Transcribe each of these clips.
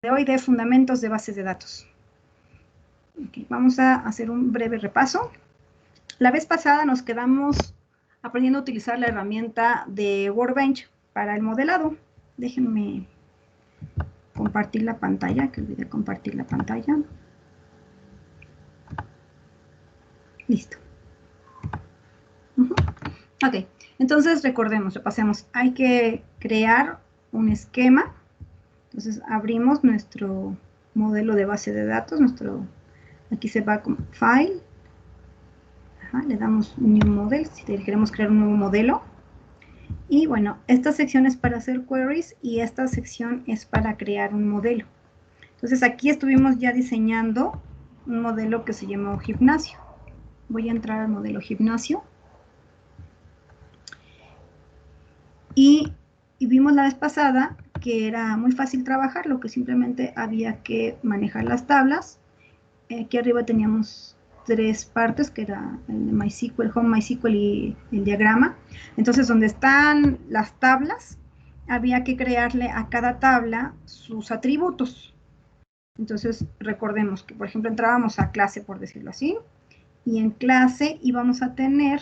de hoy de fundamentos de bases de datos. Okay, vamos a hacer un breve repaso. La vez pasada nos quedamos aprendiendo a utilizar la herramienta de Workbench para el modelado. Déjenme compartir la pantalla, que olvidé compartir la pantalla. Listo. Ok, entonces recordemos, repasemos. Hay que crear un esquema. Entonces abrimos nuestro modelo de base de datos, aquí se va como File, le damos New Model, si queremos crear un nuevo modelo. Y bueno, esta sección es para hacer queries y esta sección es para crear un modelo. Entonces aquí estuvimos ya diseñando un modelo que se llamó gimnasio. Voy a entrar al modelo gimnasio. Y vimos la vez pasada que era muy fácil trabajarlo, que simplemente había que manejar las tablas. Aquí arriba teníamos 3 partes, que era el de MySQL, Home MySQL y el diagrama. Entonces, donde están las tablas, había que crearle a cada tabla sus atributos. Entonces, recordemos que, por ejemplo, entrábamos a clase, por decirlo así, y en clase íbamos a tener,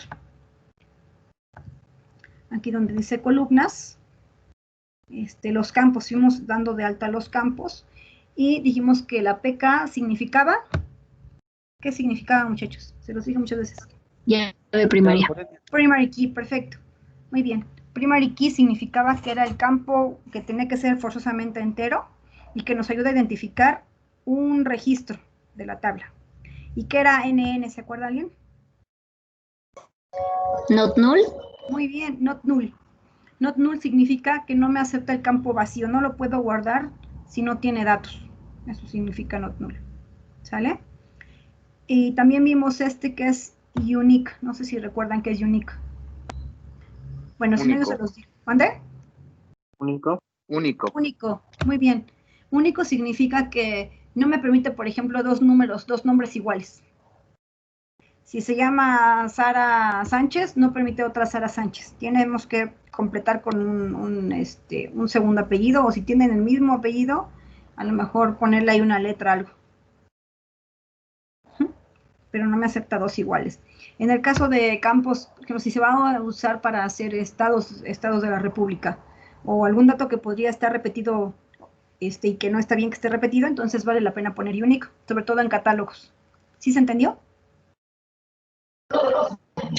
aquí donde dice columnas, los campos, fuimos dando de alta los campos, y dijimos que la PK significaba, ¿qué significaba, muchachos? Se los dije muchas veces. Llave primaria. Primary key, perfecto. Muy bien. Primary key significaba que era el campo que tenía que ser forzosamente entero y que nos ayuda a identificar un registro de la tabla. ¿Y qué era NN? ¿Se acuerda alguien? Not null. Muy bien, not null. Not null significa que no me acepta el campo vacío, no lo puedo guardar si no tiene datos. Eso significa not null. ¿Sale? Y también vimos que es unique. No sé si recuerdan que es unique. Bueno, si no, yo se los digo. ¿Mande? Único. Único. Único, muy bien. Único significa que no me permite, por ejemplo, dos nombres iguales. Si se llama Sara Sánchez, no permite otra Sara Sánchez. Tenemos que completar con un segundo apellido, o si tienen el mismo apellido, a lo mejor ponerle ahí una letra, algo. Pero no me acepta dos iguales. En el caso de campos, si se va a usar para hacer estados de la República, o algún dato que podría estar repetido y que no está bien que esté repetido, entonces vale la pena poner unique, sobre todo en catálogos. ¿Sí se entendió?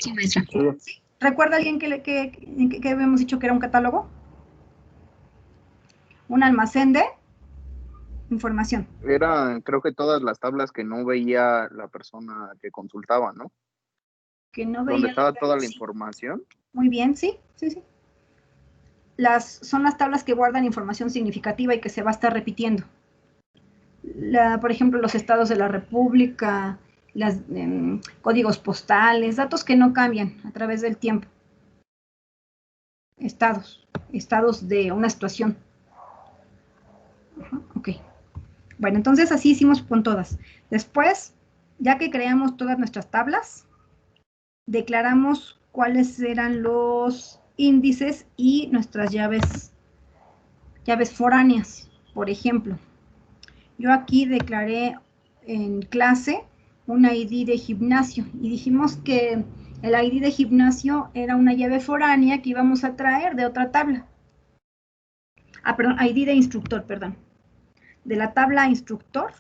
Sí, maestra. ¿Sí? ¿Recuerda alguien que habíamos dicho que era un catálogo? Un almacén de información. Era, creo que todas las tablas que no veía la persona que consultaba, ¿no? Que no veía. Donde estaba toda la información. Muy bien, sí. Son las tablas que guardan información significativa y que se va a estar repitiendo. Por ejemplo, los estados de la República, los códigos postales, datos que no cambian a través del tiempo. Estados de una situación. Ok. Bueno, entonces así hicimos con todas. Después, ya que creamos todas nuestras tablas, declaramos cuáles eran los índices y nuestras llaves foráneas. Por ejemplo, yo aquí declaré en clase un ID de gimnasio y dijimos que el ID de gimnasio era una llave foránea que íbamos a traer de otra tabla. Perdón, ID de instructor, perdón. De la tabla instructor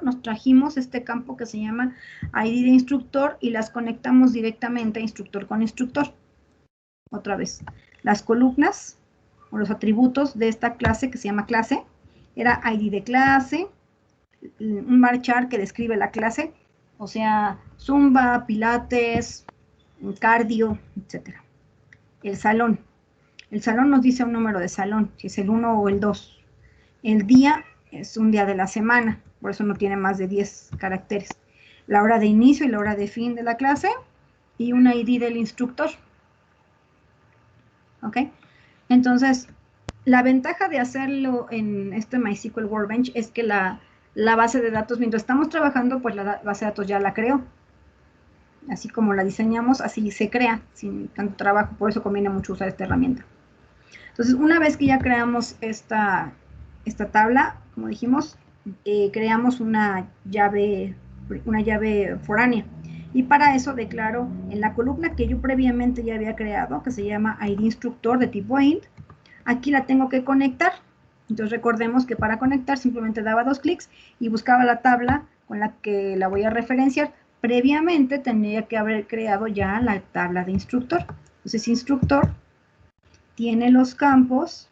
nos trajimos este campo que se llama ID de instructor y las conectamos directamente a instructor con instructor. Otra vez, las columnas o los atributos de esta clase que se llama clase, era ID de clase, un varchar que describe la clase, o sea, zumba, pilates, cardio, etc. El salón nos dice un número de salón, si es el 1 o el 2. El día es un día de la semana, por eso no tiene más de 10 caracteres. La hora de inicio y la hora de fin de la clase y un ID del instructor. ¿Ok? Entonces, la ventaja de hacerlo en MySQL Workbench es que la base de datos, mientras estamos trabajando, pues la base de datos ya la creó. Así como la diseñamos, así se crea, sin tanto trabajo, por eso conviene mucho usar esta herramienta. Entonces, una vez que ya creamos esta esta tabla, como dijimos, creamos una llave foránea. Y para eso declaro en la columna que yo previamente ya había creado, que se llama ID instructor de tipo int, aquí la tengo que conectar. Entonces recordemos que para conectar simplemente daba 2 clics y buscaba la tabla con la que la voy a referenciar. Previamente tendría que haber creado ya la tabla de instructor. Entonces instructor tiene los campos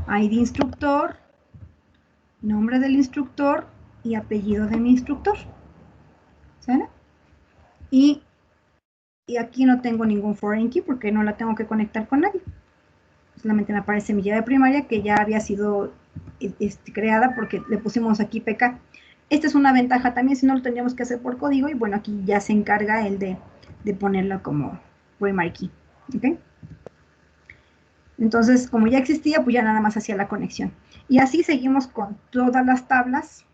ID instructor, nombre del instructor y apellido de mi instructor. ¿Sale? Y aquí no tengo ningún foreign key porque no la tengo que conectar con nadie. Solamente me aparece mi llave primaria que ya había sido creada porque le pusimos aquí PK. Esta es una ventaja también, si no lo tendríamos que hacer por código, y bueno, aquí ya se encarga el de ponerla como primary key. ¿Ok? Entonces, como ya existía, pues ya nada más hacía la conexión. Y así seguimos con todas las tablas.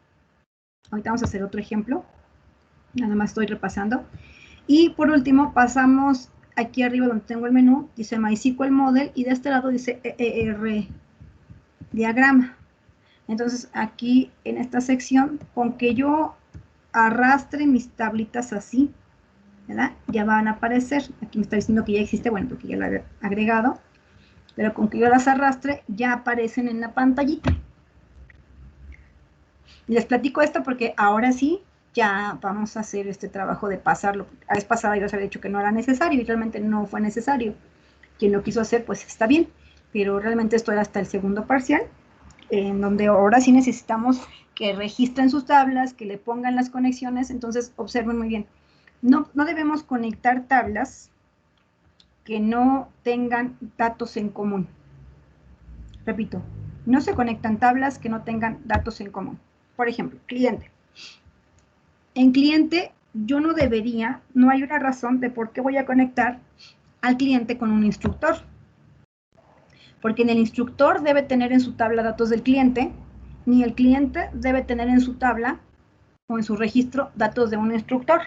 Ahorita vamos a hacer otro ejemplo. Nada más estoy repasando. Y por último, pasamos aquí arriba donde tengo el menú, dice MySQL Model, y de este lado dice EER diagrama. Entonces, aquí en esta sección, con que yo arrastre mis tablitas así, ¿verdad? Ya van a aparecer. Aquí me está diciendo que ya existe, bueno, porque ya lo he agregado. Pero con que yo las arrastre, ya aparecen en la pantallita. Les platico esto porque ahora sí, ya vamos a hacer este trabajo de pasarlo. La vez pasada yo les había dicho que no era necesario y realmente no fue necesario. Quien lo quiso hacer, pues está bien. Pero realmente esto era hasta el segundo parcial, en donde ahora sí necesitamos que registren sus tablas, que le pongan las conexiones. Entonces, observen muy bien. No debemos conectar tablas que no tengan datos en común. Repito, no se conectan tablas que no tengan datos en común. Por ejemplo, cliente. En cliente, yo no debería, no hay una razón de por qué voy a conectar al cliente con un instructor. Porque ni el instructor debe tener en su tabla datos del cliente, ni el cliente debe tener en su tabla o en su registro datos de un instructor,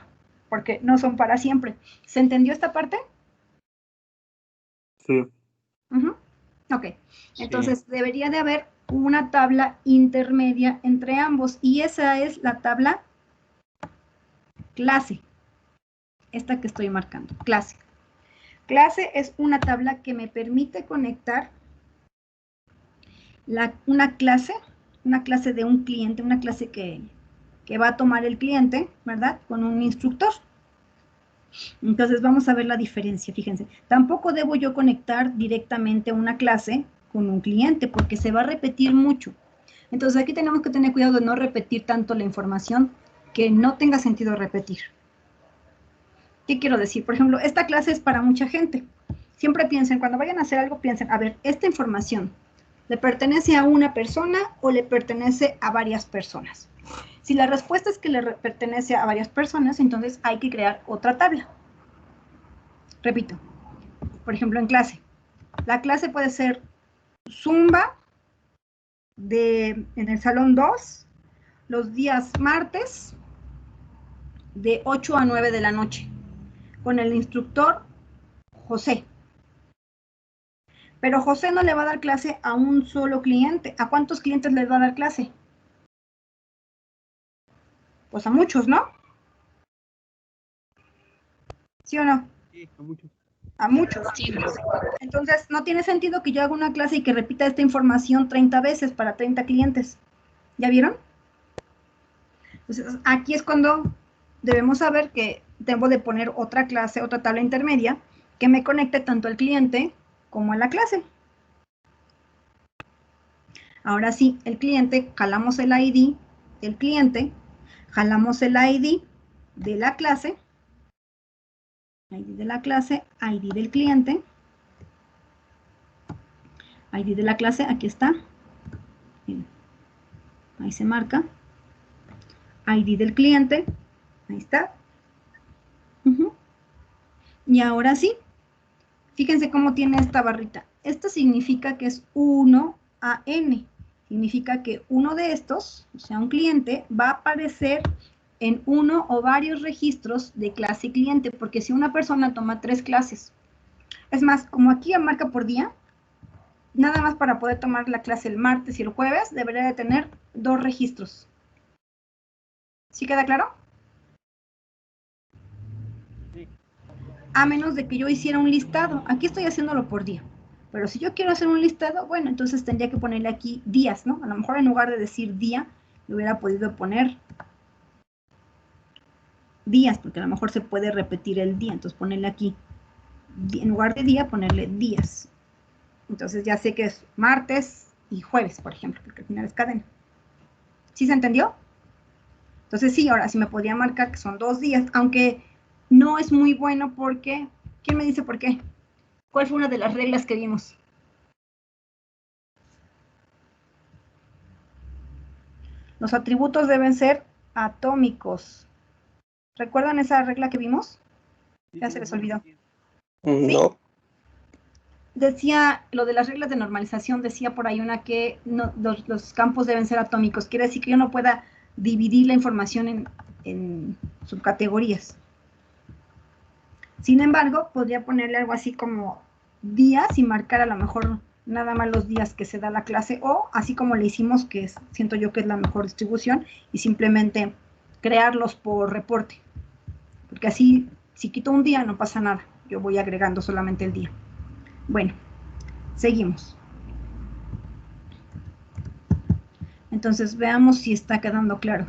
porque no son para siempre. ¿Se entendió esta parte? Sí. Ok, entonces debería de haber una tabla intermedia entre ambos, y esa es la tabla clase. Esta que estoy marcando, clase. Clase es una tabla que me permite conectar una clase de un cliente, una clase que va a tomar el cliente, ¿verdad? Con un instructor. Entonces vamos a ver la diferencia, fíjense. Tampoco debo yo conectar directamente una clase con un cliente porque se va a repetir mucho. Entonces aquí tenemos que tener cuidado de no repetir tanto la información que no tenga sentido repetir. ¿Qué quiero decir? Por ejemplo, esta clase es para mucha gente. Siempre piensen, cuando vayan a hacer algo, piensen, a ver, esta información, ¿le pertenece a una persona o le pertenece a varias personas? Si la respuesta es que le pertenece a varias personas, entonces hay que crear otra tabla. Repito, por ejemplo, en clase. La clase puede ser Zumba en el salón 2, los días martes, de 8 a 9 de la noche, con el instructor José. Pero José no le va a dar clase a un solo cliente. ¿A cuántos clientes les va a dar clase? Pues a muchos, ¿no? ¿Sí o no? Sí, a muchos. A muchos. Sí. Entonces, no tiene sentido que yo haga una clase y que repita esta información 30 veces para 30 clientes. ¿Ya vieron? Entonces, aquí es cuando debemos saber que debo de poner otra clase, otra tabla intermedia, que me conecte tanto al cliente como a la clase. Ahora sí, el cliente, jalamos el ID del cliente, jalamos el ID de la clase, ID de la clase, ID del cliente, ID de la clase, aquí está, ahí se marca, ID del cliente, ahí está. Y ahora sí, fíjense cómo tiene esta barrita. Esto significa que es 1 a n. Significa que uno de estos, o sea, un cliente, va a aparecer en uno o varios registros de clase cliente, porque si una persona toma 3 clases, es más, como aquí marca por día, nada más para poder tomar la clase el martes y el jueves, debería de tener 2 registros. ¿Sí queda claro? Sí. A menos de que yo hiciera un listado. Aquí estoy haciéndolo por día. Pero si yo quiero hacer un listado, bueno, entonces tendría que ponerle aquí días, ¿no? A lo mejor en lugar de decir día, le hubiera podido poner días, porque a lo mejor se puede repetir el día. Entonces ponerle aquí, en lugar de día, ponerle días. Entonces ya sé que es martes y jueves, por ejemplo, porque al final es cadena. ¿Sí se entendió? Entonces sí, ahora sí me podría marcar que son 2 días, aunque no es muy bueno porque, ¿quién me dice por qué? ¿Cuál fue una de las reglas que vimos? Los atributos deben ser atómicos. ¿Recuerdan esa regla que vimos? Ya se les olvidó. ¿Sí? No. Decía, lo de las reglas de normalización, decía por ahí una que no, los campos deben ser atómicos. Quiere decir que yo no pueda dividir la información en subcategorías. Sin embargo, podría ponerle algo así como días y marcar a lo mejor nada más los días que se da la clase, o así como le hicimos, que siento yo que es la mejor distribución, y simplemente crearlos por reporte. Porque así, si quito un día, no pasa nada. Yo voy agregando solamente el día. Bueno, seguimos. Entonces, veamos si está quedando claro.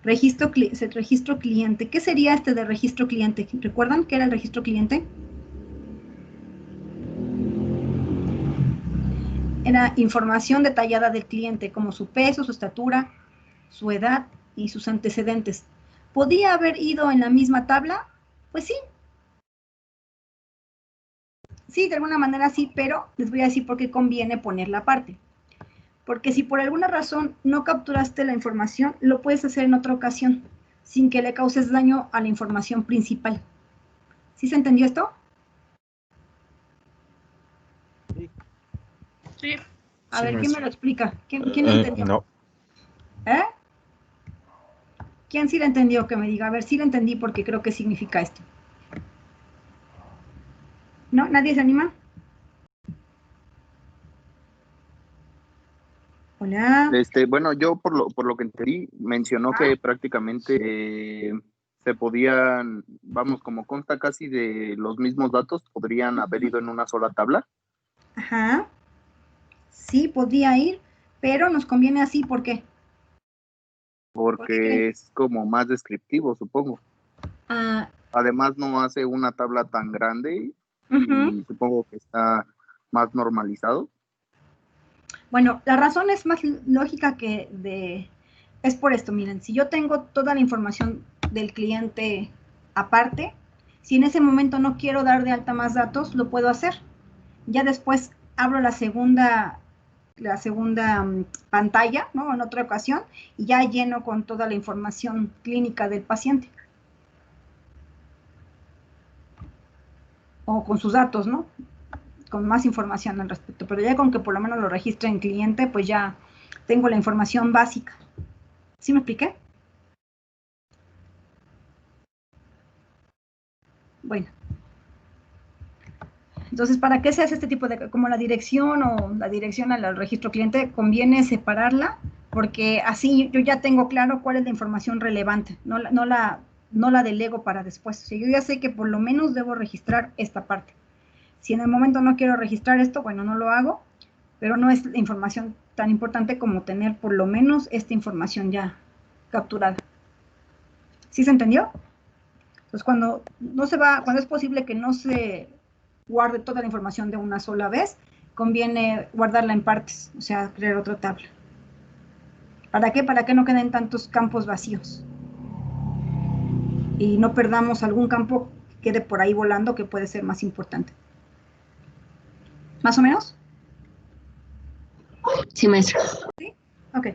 Registro cliente. ¿Qué sería este de registro cliente? ¿Recuerdan qué era el registro cliente? Era información detallada del cliente, como su peso, su estatura, su edad y sus antecedentes. ¿Podía haber ido en la misma tabla? Pues sí. Sí, de alguna manera sí, pero les voy a decir por qué conviene ponerla aparte. Porque si por alguna razón no capturaste la información, lo puedes hacer en otra ocasión, sin que le causes daño a la información principal. ¿Sí se entendió esto? Sí. Sí. A ver, ¿quién me lo explica? ¿Quién lo entendió? No. ¿Eh? ¿Quién sí lo entendió? Que me diga, a ver, sí lo entendí porque creo que significa esto. ¿No? ¿Nadie se anima? Hola. Bueno, yo por lo que entendí, mencionó que prácticamente se podían, vamos, como consta casi de los mismos datos, podrían haber ido en una sola tabla. Ajá. Sí, podría ir, pero nos conviene así, ¿por qué? ¿Por qué creen? Porque es como más descriptivo, supongo. Ah, Además, no hace una tabla tan grande ujú. y supongo que está más normalizado. Bueno, la razón es más lógica es por esto, miren, si yo tengo toda la información del cliente aparte, si en ese momento no quiero dar de alta más datos, lo puedo hacer. Ya después abro la segunda pantalla, ¿no? En otra ocasión, y ya lleno con toda la información clínica del paciente. O con sus datos, ¿no? Con más información al respecto. Pero ya con que por lo menos lo registre en cliente, pues ya tengo la información básica. ¿Sí me expliqué? Bueno. Entonces, ¿para qué se hace este tipo de, como la dirección o la dirección al registro cliente? Conviene separarla, porque así yo ya tengo claro cuál es la información relevante, no la delego para después. O sea, yo ya sé que por lo menos debo registrar esta parte. Si en el momento no quiero registrar esto, bueno, no lo hago, pero no es la información tan importante como tener por lo menos esta información ya capturada. ¿Sí se entendió? Entonces, cuando es posible que no se guarde toda la información de una sola vez, conviene guardarla en partes, o sea, crear otra tabla. ¿Para qué? Para que no queden tantos campos vacíos. Y no perdamos algún campo que quede por ahí volando que puede ser más importante. ¿Más o menos? Sí, maestra. ¿Sí? Ok.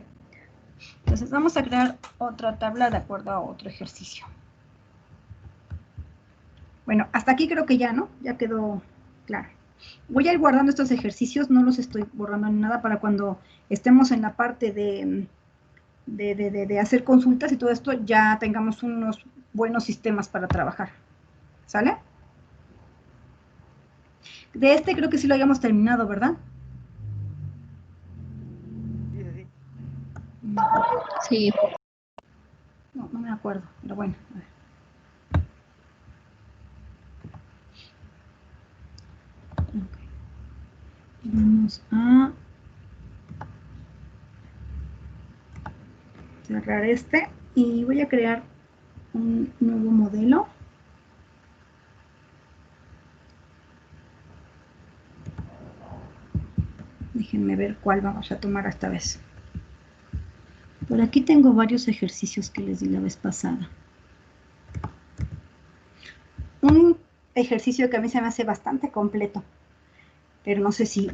Entonces vamos a crear otra tabla de acuerdo a otro ejercicio. Bueno, hasta aquí creo que ya, ¿no? Ya quedó claro. Voy a ir guardando estos ejercicios, no los estoy borrando ni nada para cuando estemos en la parte de hacer consultas y todo esto, ya tengamos unos buenos sistemas para trabajar. ¿Sale? De este creo que sí lo habíamos terminado, ¿verdad? Sí, sí, sí. Sí. No, no me acuerdo, pero bueno. A ver. Ok. Vamos a cerrar este y voy a crear un nuevo modelo. Déjenme ver cuál vamos a tomar esta vez. Por aquí tengo varios ejercicios que les di la vez pasada. Un ejercicio que a mí se me hace bastante completo, pero no sé si...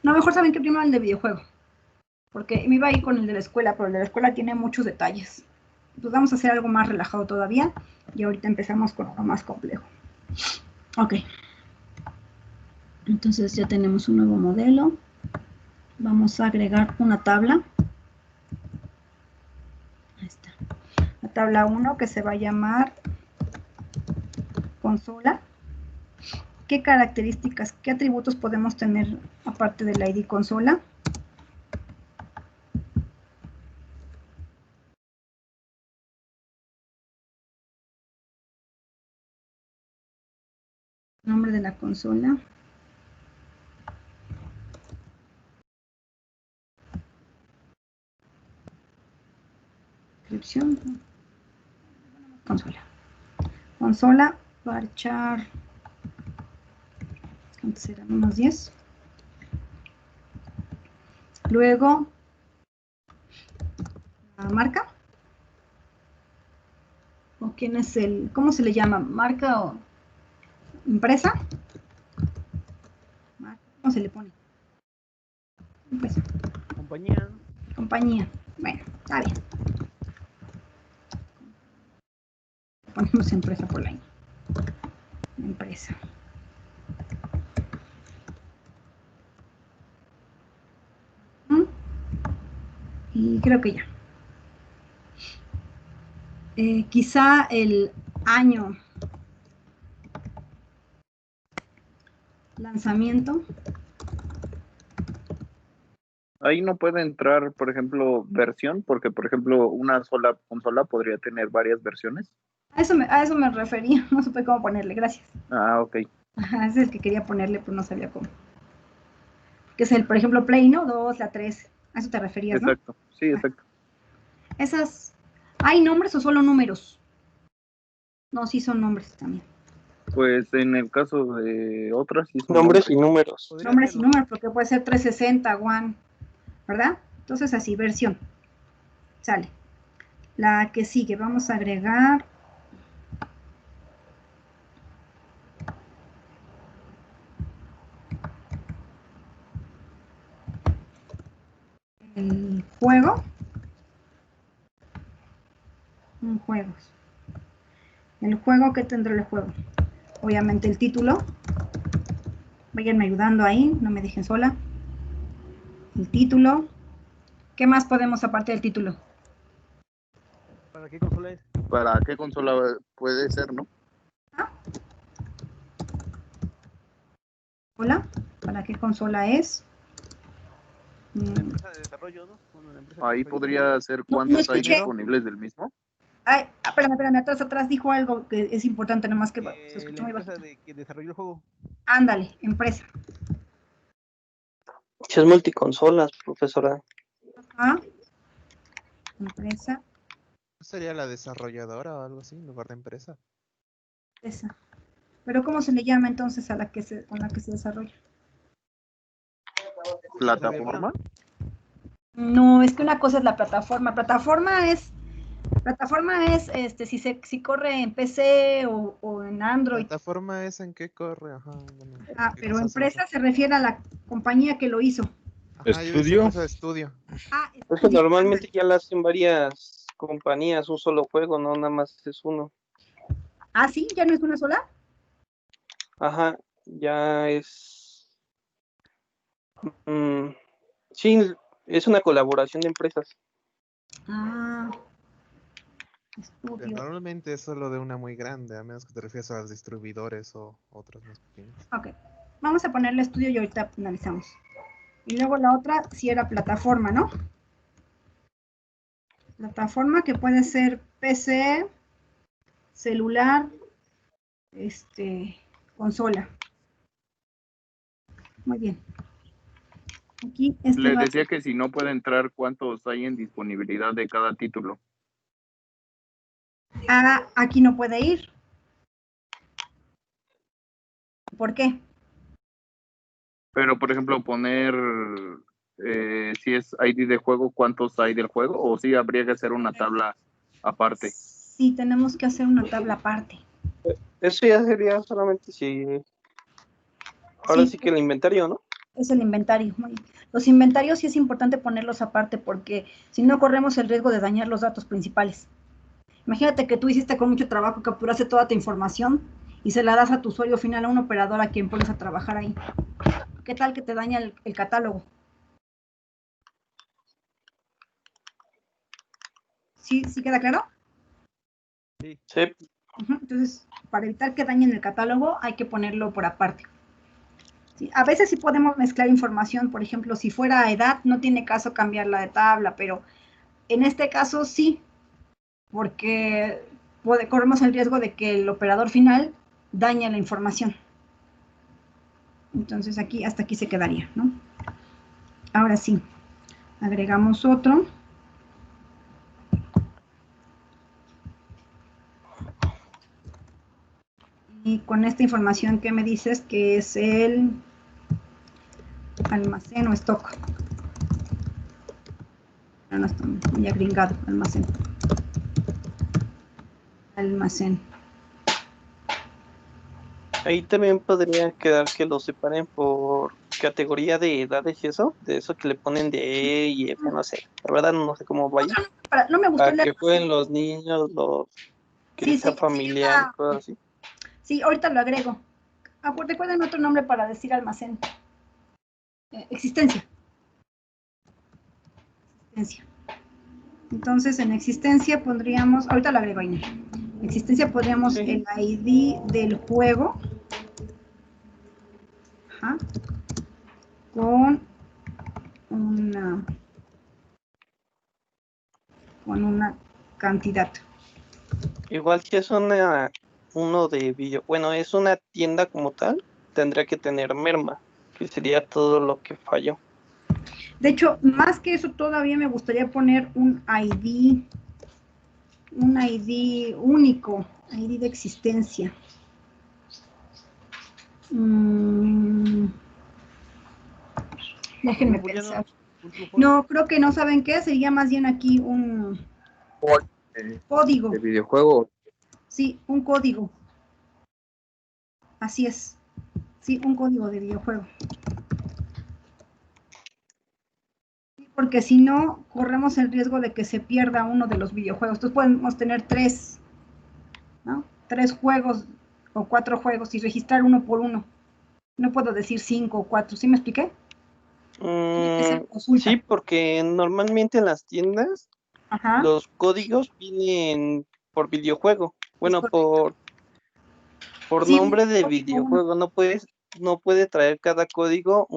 No, mejor saben que primero el de videojuego, porque me iba a ir con el de la escuela, pero el de la escuela tiene muchos detalles. Pues vamos a hacer algo más relajado todavía, y ahorita empezamos con uno más complejo. Ok. Entonces ya tenemos un nuevo modelo. Vamos a agregar una tabla. Ahí está. La tabla 1 que se va a llamar consola. ¿Qué características, qué atributos podemos tener aparte del ID consola? Nombre de la consola. Descripción. Consola. Consola, varchar. Antes eran unos 10. Luego, la marca. ¿O quién es el, cómo se le llama? ¿Marca o empresa? ¿Cómo se le pone? Empresa. Compañía. Compañía. Bueno, está bien. Ponemos empresa por ahí. Empresa. Y creo que ya. Quizá el año lanzamiento. Ahí no puede entrar, por ejemplo, versión, porque, por ejemplo, una sola consola podría tener varias versiones. A eso me refería, no supe cómo ponerle, gracias. Ah, ok. Ajá, ese es el que quería ponerle, pero no sabía cómo. Que es el, por ejemplo, Play, ¿no? 2, la 3. A eso te referías, ¿no? Exacto, sí, exacto. Esas, ¿hay nombres o solo números? No, sí son nombres también. Pues en el caso de otras, sí son Nombres y números. Podría Nombres y serlo. números, porque puede ser 360, One, ¿verdad? Entonces así, versión. Sale. La que sigue, vamos a agregar el juego. Juegos. El juego, ¿qué tendrá el juego? Obviamente el título. Váyanme ayudando ahí, no me dejen sola. El título. ¿Qué más podemos aparte del título? ¿Para qué consola es? ¿Para qué consola puede ser, no? ¿Ah? Hola, ¿para qué consola es? La empresa de desarrollo, ¿no? Bueno, la empresa que Ahí desarrolló. podría ser No cuántos hay escuché. disponibles del mismo. Ay, espérame, atrás dijo algo que es importante, nomás que se escuchó La muy empresa bajito. que desarrolló el juego. Ándale, empresa. Si es multiconsolas, profesora. Ajá. Empresa, ¿No sería la desarrolladora o algo así, en lugar de empresa? esa. Pero ¿cómo se le llama entonces a la que con la que se desarrolla? ¿Plataforma? No, es que una cosa es la plataforma. Plataforma es si corre en PC o en Android. ¿Plataforma es en qué corre? Ajá, bueno, Ah, ¿qué pero cosas usa? empresa se refiere a la compañía que lo hizo. Ajá, yo decía ¿Estudio? empresa de estudio. Ah, Es que estudio. normalmente ya la hacen varias compañías, un solo juego, no nada más es uno. Ah, sí, ya no es una sola. Ajá, ya es... sí, es una colaboración de empresas. Ah, Pero estudio. normalmente es solo de una muy grande, a menos que te refieras a los distribuidores o otras más pequeñas. Ok. Vamos a ponerle estudio y ahorita analizamos. Y luego la otra sí era plataforma, ¿no? Plataforma que puede ser PC, celular, consola. Muy bien. Aquí Le decía que si no puede entrar, ¿cuántos hay en disponibilidad de cada título? Aquí no puede ir. ¿Por qué? Pero, por ejemplo, poner si es ID de juego, ¿cuántos hay del juego? ¿O si habría que hacer una tabla aparte? Sí, tenemos que hacer una tabla aparte. Eso ya sería solamente si... Ahora sí que el inventario, ¿no? Es el inventario. Muy bien. Los inventarios sí es importante ponerlos aparte porque si no corremos el riesgo de dañar los datos principales. Imagínate que tú hiciste con mucho trabajo, capturaste toda tu información y se la das a tu usuario final, a un operador a quien pones a trabajar ahí. ¿Qué tal que te daña el catálogo? ¿Sí queda claro? Sí. Sí. Entonces, para evitar que dañen el catálogo, hay que ponerlo por aparte. Sí, a veces sí podemos mezclar información, por ejemplo, si fuera edad, no tiene caso cambiarla de tabla, pero en este caso sí, porque corremos el riesgo de que el operador final dañe la información. Entonces aquí, hasta aquí se quedaría, ¿no? Ahora sí, agregamos otro. Y con esta información que me dices que es el almacén o stock. No está muy agringado, almacén. Almacén. Ahí también podría quedar que lo separen por categoría de edades y eso, de eso que le ponen de E y F, no sé. La verdad no sé cómo vaya. No me gustó Para el que jueguen los niños, los que sí, sea sí, familiar y cosas así. Sí, ahorita lo agrego. Recuerden otro nombre para decir almacén. Existencia. Existencia. Entonces, en existencia pondríamos, ahorita lo agrego ahí. En existencia pondríamos Sí. el ID del juego. Ajá, con una cantidad. Igual si es uno de video, bueno, es una tienda como tal, tendría que tener merma, que sería todo lo que falló. De hecho, más que eso, todavía me gustaría poner un ID único, ID de existencia. Déjenme pensar. No, creo que no saben qué, sería más bien aquí un código. ¿De videojuego? Sí, un código. Así es. Sí, un código de videojuego. Porque si no, corremos el riesgo de que se pierda uno de los videojuegos. Entonces podemos tener 3, ¿no? 3 juegos o 4 juegos y registrar uno por uno. No puedo decir 5 o 4. ¿Sí me expliqué? Sí, porque normalmente en las tiendas Ajá. los códigos vienen por videojuego. Bueno, por sí, nombre de videojuego. No puede traer cada código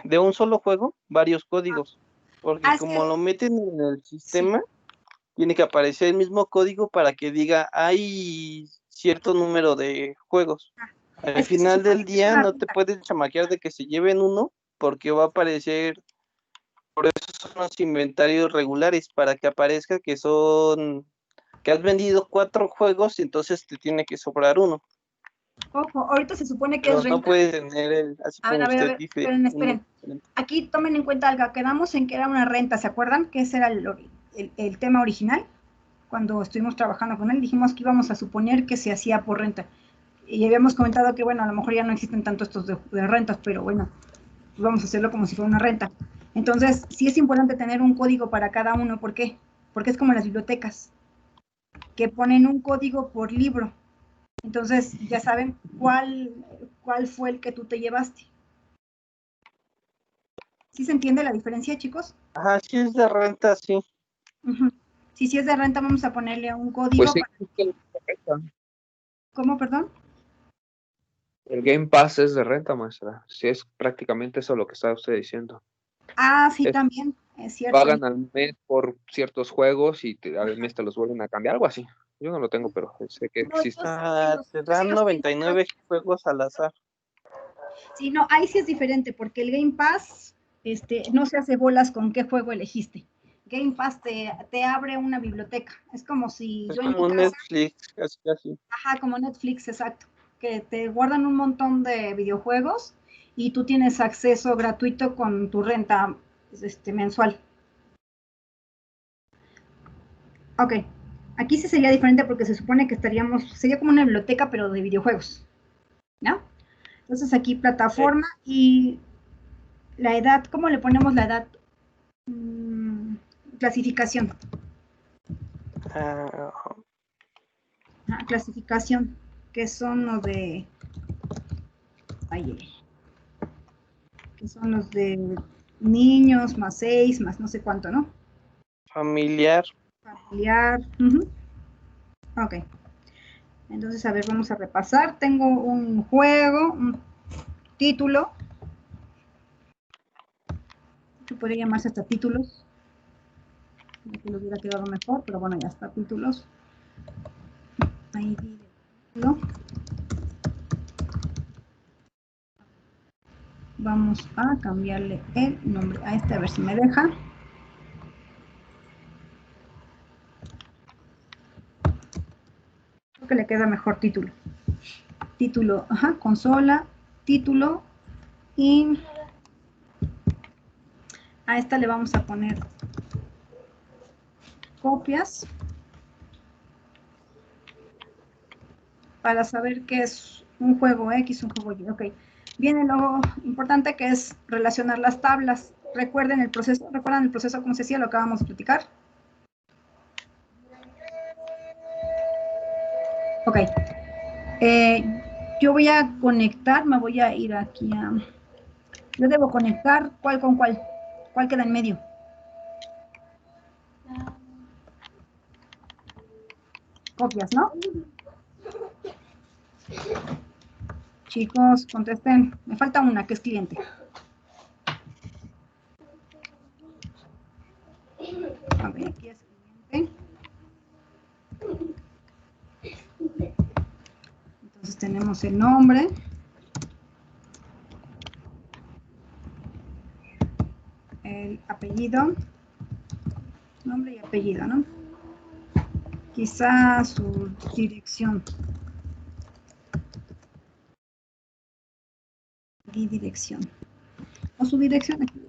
de un solo juego, varios códigos. Porque como lo meten en el sistema, tiene que aparecer el mismo código para que diga hay cierto número de juegos. Al final del día no te puedes chamaquear de que se lleven uno, porque va a aparecer, por eso son los inventarios regulares, para que aparezca que has vendido 4 juegos y entonces te tiene que sobrar uno. Ojo, ahorita se supone que Pero es renta. no puedes tener así como usted dice. Esperen. Aquí tomen en cuenta algo. Quedamos en que era una renta, ¿se acuerdan? Que ese era el tema original. Cuando estuvimos trabajando con él, dijimos que íbamos a suponer que se hacía por renta. Y habíamos comentado que, bueno, a lo mejor ya no existen tanto estos de rentas, pero bueno, pues vamos a hacerlo como si fuera una renta. Entonces, sí es importante tener un código para cada uno. ¿Por qué? Porque es como las bibliotecas, que ponen un código por libro. Entonces, ya saben cuál fue el que tú te llevaste. ¿Sí se entiende la diferencia, chicos? Ajá, si es de renta, sí. Si es de renta, vamos a ponerle un código. Pues sí, ¿Cómo, perdón? El Game Pass es de renta, maestra. Si es prácticamente eso lo que está usted diciendo. Ah, sí, Es- también, es cierto. Pagan al mes por ciertos juegos y al mes te los vuelven a cambiar, algo así. Yo no lo tengo, pero sé que No, yo existe. Te yo sí dan los tengo, pero 99 juegos al azar. sí, no, ahí sí es diferente, porque el Game Pass no se hace bolas con qué juego elegiste. Game Pass te abre una biblioteca. Es como si Es yo en mi como casa, Netflix, casi, casi. ajá, como Netflix, exacto, que te guardan un montón de videojuegos y tú tienes acceso gratuito con tu renta mensual. Ok, aquí sí sería diferente porque se supone que sería como una biblioteca, pero de videojuegos, ¿no? Entonces aquí plataforma y la edad, ¿cómo le ponemos la edad? Clasificación. Ah, Clasificación, que son los de. Que son los de niños, más 6, más no sé cuánto, ¿no? familiar. Familiar. Ok. Entonces, a ver, vamos a repasar. Tengo un juego, un título. Que podría llamarse hasta títulos. Que lo hubiera quedado mejor, pero bueno, ya está, títulos. Ahí título. Vamos a cambiarle el nombre a a ver si me deja. Creo que le queda mejor título. Título, consola, título y a esta le vamos a poner copias para saber qué es un juego X, un juego Y. Ok. Viene lo importante que es relacionar las tablas. ¿Recuerdan el proceso cómo se hacía? Lo acabamos de platicar. Ok. Yo voy a conectar, me voy a ir aquí a... Yo debo conectar cuál con cuál. ¿Cuál queda en medio? Copias, ¿no? Chicos, contesten. Me falta una, que es cliente. A ver, aquí es cliente. Entonces tenemos el nombre. El apellido. Nombre y apellido, ¿no? Quizá su dirección. Y dirección. O su dirección aquí.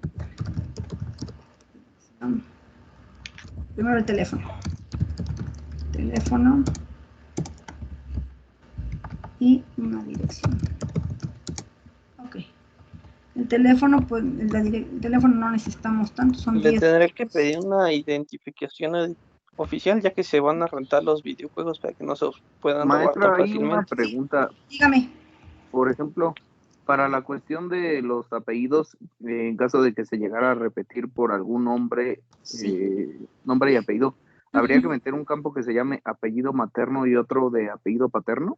Primero el teléfono. Teléfono. Y una dirección. Ok. El teléfono, pues, el teléfono no necesitamos tanto, son Le 10. tendré que pedir una identificación oficial, ya que se van a rentar los videojuegos para que no se los puedan robar tan Maestra, hay una fácilmente. pregunta. Dígame. Por ejemplo, para la cuestión de los apellidos, en caso de que se llegara a repetir por algún nombre, Sí. nombre y apellido, ¿habría que meter un campo que se llame apellido materno y otro de apellido paterno?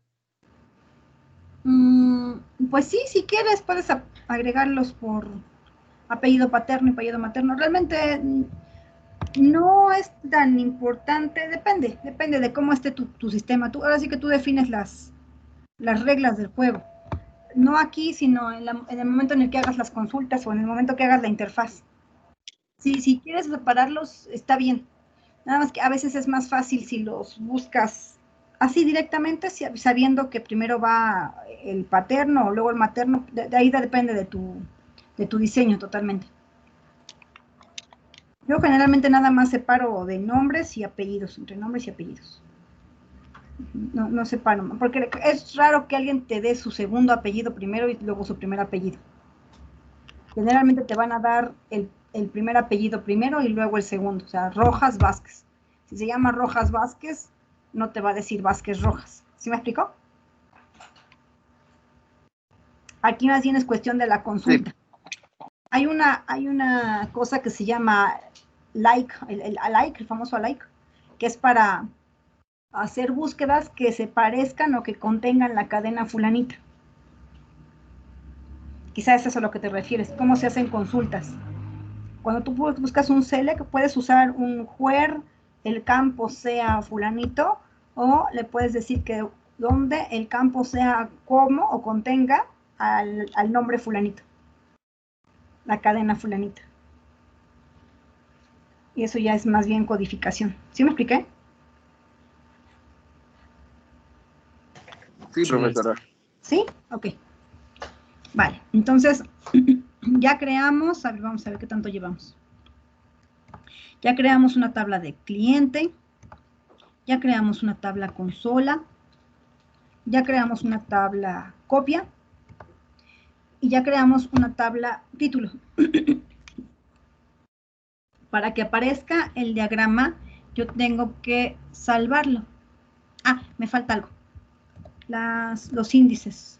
Pues sí, si quieres puedes agregarlos por apellido paterno y apellido materno. Realmente no es tan importante, depende de cómo esté tu sistema. Ahora sí que tú defines las reglas del juego. No aquí, sino en el momento en el que hagas las consultas o en el momento que hagas la interfaz. Si quieres separarlos, está bien. Nada más que a veces es más fácil si los buscas así directamente, sabiendo que primero va el paterno o luego el materno. De ahí depende de tu diseño totalmente. Yo generalmente nada más separo de nombres y apellidos, entre nombres y apellidos. No separo, porque es raro que alguien te dé su segundo apellido primero y luego su primer apellido. Generalmente te van a dar el primer apellido primero y luego el segundo, o sea, Rojas Vázquez. Si se llama Rojas Vázquez, no te va a decir Vázquez Rojas. ¿Sí me explicó? Aquí más bien es cuestión de la consulta. Sí. Hay una cosa que se llama like, el famoso like, que es para hacer búsquedas que se parezcan o que contengan la cadena fulanita. Quizás es a lo que te refieres. ¿Cómo se hacen consultas? Cuando tú buscas un select, puedes usar un where el campo sea fulanito, o le puedes decir que donde el campo sea como o contenga al nombre fulanito, la cadena fulanita. Y eso ya es más bien codificación. ¿Sí me expliqué? Sí, profesora. ¿Sí? Ok. Vale, entonces ya creamos, a ver, vamos a ver qué tanto llevamos. Ya creamos una tabla de cliente, ya creamos una tabla consola, ya creamos una tabla copia y ya creamos una tabla título. Para que aparezca el diagrama, yo tengo que salvarlo. Ah, me falta algo. Los índices.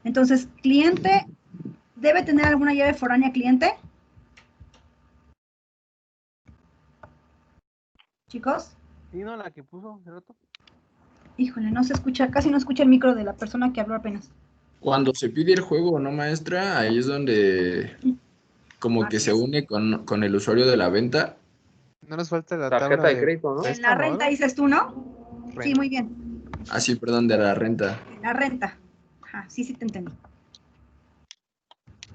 Entonces, cliente, ¿debe tener alguna llave foránea cliente? Chicos. ¿Sí, no? La que puso hace rato. Híjole, no se escucha, casi no escucha el micro de la persona que habló apenas. Cuando se pide el juego, ¿no, maestra? Ahí es donde como que se une con el usuario de la venta. No nos falta la Tarjeta tabla de crédito, ¿no? En la renta dices tú, ¿no? Renta. Sí, muy bien. Ah, sí, perdón, de la renta. En la renta. Ajá, sí, sí te entendí.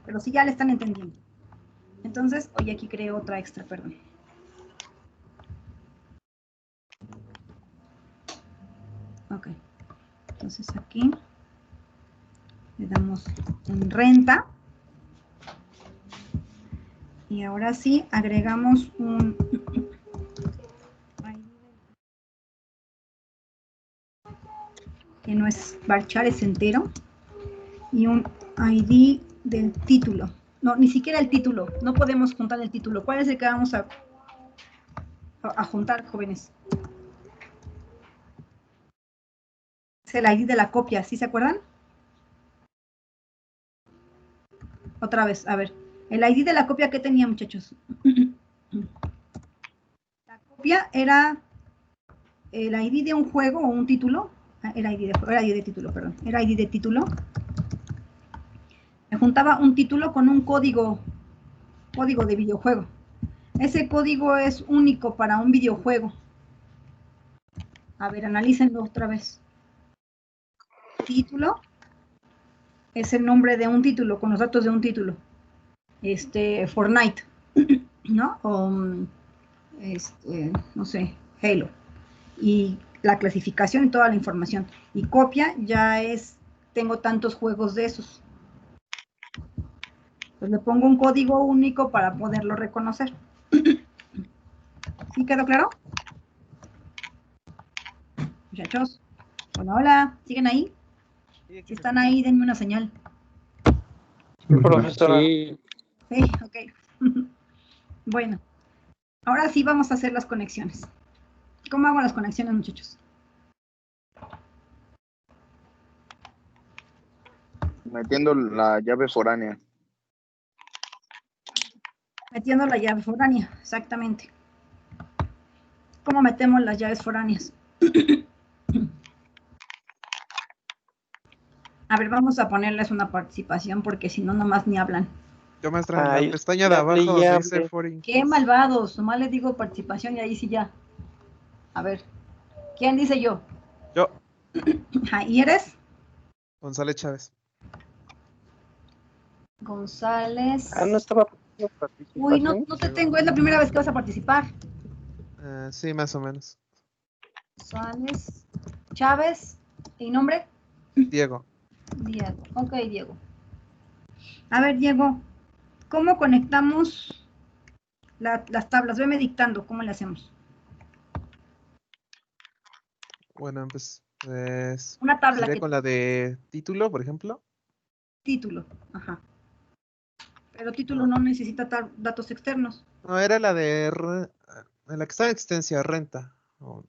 Pero sí ya le están entendiendo. Entonces, oye, aquí creo otra extra, perdón. Ok. Entonces aquí le damos en renta. Y ahora sí, agregamos un que no es varchar, es entero. Y un ID del título. No, ni siquiera el título. No podemos juntar el título. ¿Cuál es el que vamos a juntar, jóvenes? Es el ID de la copia, ¿sí se acuerdan? Otra vez, a ver. El ID de la copia, ¿qué tenía, muchachos? La copia era el ID de un juego o un título. Era ID de título, perdón. Era ID de título. Me juntaba un título con un código de videojuego. Ese código es único para un videojuego. A ver, analícenlo otra vez. Título es el nombre de un título, con los datos de un título. Fortnite, ¿no? O, no sé, Halo. Y la clasificación y toda la información. Y copia ya es, tengo tantos juegos de esos. Pues le pongo un código único para poderlo reconocer. ¿Sí quedó claro? Muchachos. Hola, hola. ¿Siguen ahí? Si están ahí, denme una señal. Profesora. Sí. Sí, ok. Bueno, ahora sí vamos a hacer las conexiones. ¿Cómo hago las conexiones, muchachos? Metiendo la llave foránea. Metiendo la llave foránea, exactamente. ¿Cómo metemos las llaves foráneas? A ver, vamos a ponerles una participación porque si no, nomás ni hablan. Yo, maestra, en la Ay, pestaña de ya abajo hablé, donde ya dice hablé. Foreign ¡Qué Keys. malvados! Nomás les digo participación y ahí sí ya. A ver, ¿quién dice yo? Yo, ¿Y eres? González Chávez. González. Ah, no estaba Uy, no participación. te tengo, es la primera vez que vas a participar. Sí, más o menos. González Chávez. ¿Y nombre? Diego. Diego. Ok, Diego. A ver, Diego, ¿cómo conectamos las tablas? Veme dictando, ¿cómo le hacemos? Bueno, pues Una tabla sería que con la de título, por ejemplo. título, ajá. Pero título No, no necesita datos externos. no, era la de la que está en existencia, renta.